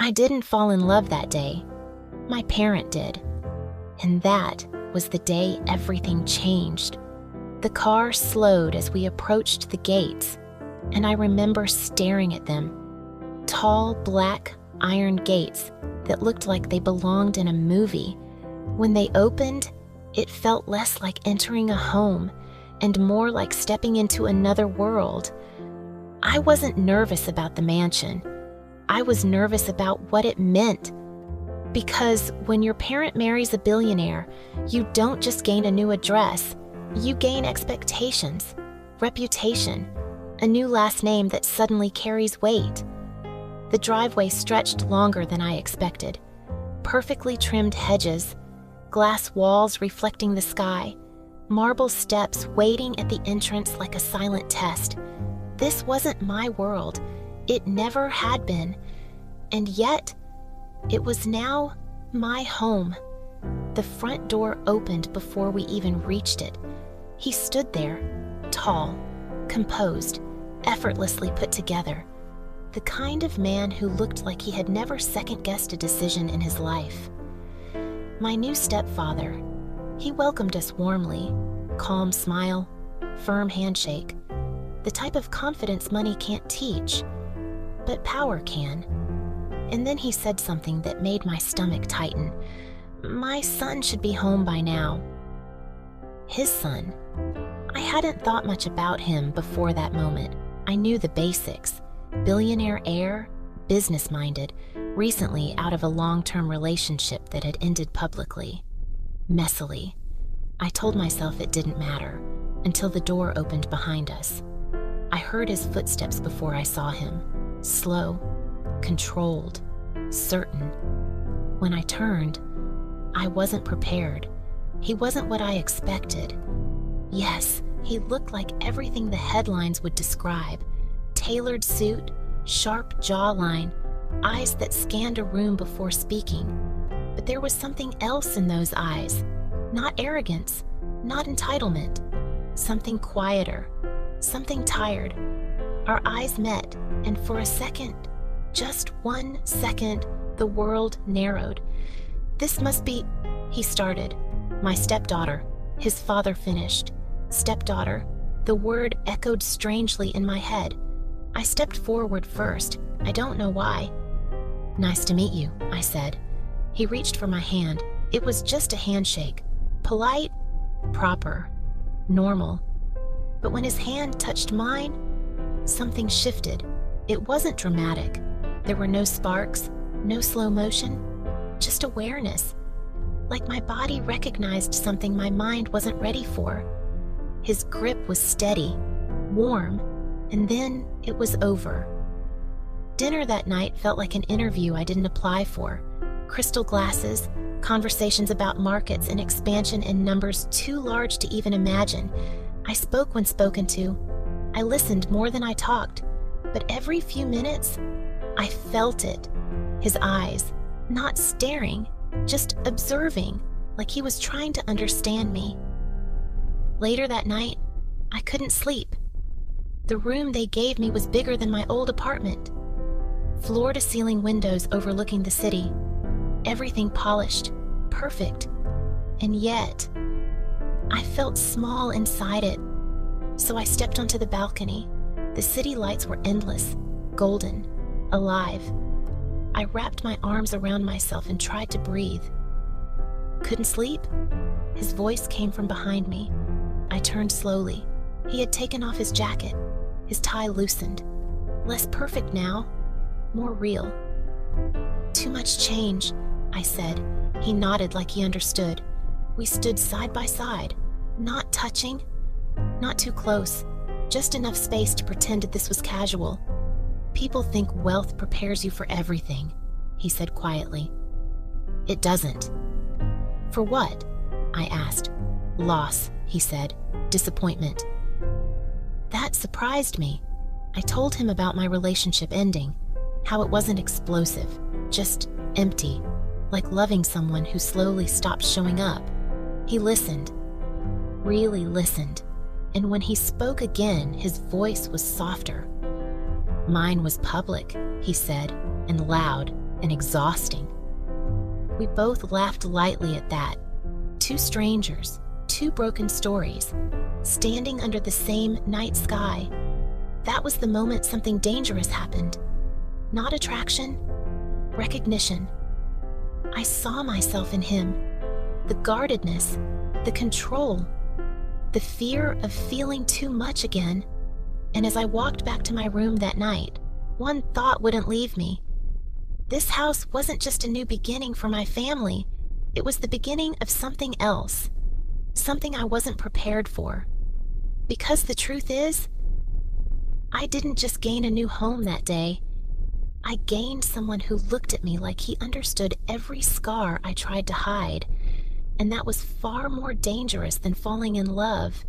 I didn't fall in love that day. My parent did. And that was the day everything changed. The car slowed as we approached the gates, and I remember staring at them. Tall, black, iron gates that looked like they belonged in a movie. When they opened, it felt less like entering a home and more like stepping into another world. I wasn't nervous about the mansion. I was nervous about what it meant. Because when your parent marries a billionaire, you don't just gain a new address, you gain expectations, reputation, a new last name that suddenly carries weight. The driveway stretched longer than I expected. Perfectly trimmed hedges, glass walls reflecting the sky, marble steps waiting at the entrance like a silent test. This wasn't my world. It never had been. And yet, it was now my home. The front door opened before we even reached it. He stood there, tall, composed, effortlessly put together. The kind of man who looked like he had never second-guessed a decision in his life. My new stepfather. He welcomed us warmly, calm smile, firm handshake. The type of confidence money can't teach, but power can. And then he said something that made my stomach tighten. My son should be home by now. His son. I hadn't thought much about him before that moment. I knew the basics. Billionaire heir, business-minded, recently out of a long-term relationship that had ended publicly. Messily. I told myself it didn't matter, until the door opened behind us. I heard his footsteps before I saw him. Slow, controlled, certain. When I turned, I wasn't prepared. He wasn't what I expected. Yes, he looked like everything the headlines would describe. Tailored suit, sharp jawline, eyes that scanned a room before speaking. But there was something else in those eyes. Not arrogance, not entitlement. Something quieter, something tired. Our eyes met, and for a second, just 1 second, the world narrowed. This must be, he started. My stepdaughter, his father finished. Stepdaughter, the word echoed strangely in my head. I stepped forward first. I don't know why. Nice to meet you, I said. He reached for my hand. It was just a handshake. Polite, proper, normal. But when his hand touched mine, something shifted. It wasn't dramatic. There were no sparks, no slow motion, just awareness. Like my body recognized something my mind wasn't ready for. His grip was steady, warm, and then it was over. Dinner that night felt like an interview I didn't apply for. Crystal glasses, conversations about markets and expansion in numbers too large to even imagine. I spoke when spoken to. I listened more than I talked. But every few minutes, I felt it. His eyes, not staring, just observing, like he was trying to understand me. Later that night, I couldn't sleep. The room they gave me was bigger than my old apartment. Floor-to-ceiling windows overlooking the city. Everything polished, perfect. And yet, I felt small inside it. So I stepped onto the balcony. The city lights were endless, golden, alive. I wrapped my arms around myself and tried to breathe. Couldn't sleep? His voice came from behind me. I turned slowly. He had taken off his jacket. His tie loosened. Less perfect now, more real. Too much change, I said. He nodded like he understood. We stood side by side, not touching, not too close, just enough space to pretend that this was casual. People think wealth prepares you for everything, he said quietly. It doesn't. For what? I asked. Loss, he said. Disappointment. That surprised me. I told him about my relationship ending, how it wasn't explosive, just empty, like loving someone who slowly stopped showing up. He listened, really listened, and when he spoke again, his voice was softer. Mine was public, he said, and loud, and exhausting. We both laughed lightly at that. Two strangers, two broken stories, standing under the same night sky. That was the moment something dangerous happened. Not attraction, recognition. I saw myself in him. The guardedness, the control, the fear of feeling too much again. And as I walked back to my room that night, one thought wouldn't leave me. This house wasn't just a new beginning for my family. It was the beginning of something else, something I wasn't prepared for. Because the truth is, I didn't just gain a new home that day. I gained someone who looked at me like he understood every scar I tried to hide, and that was far more dangerous than falling in love.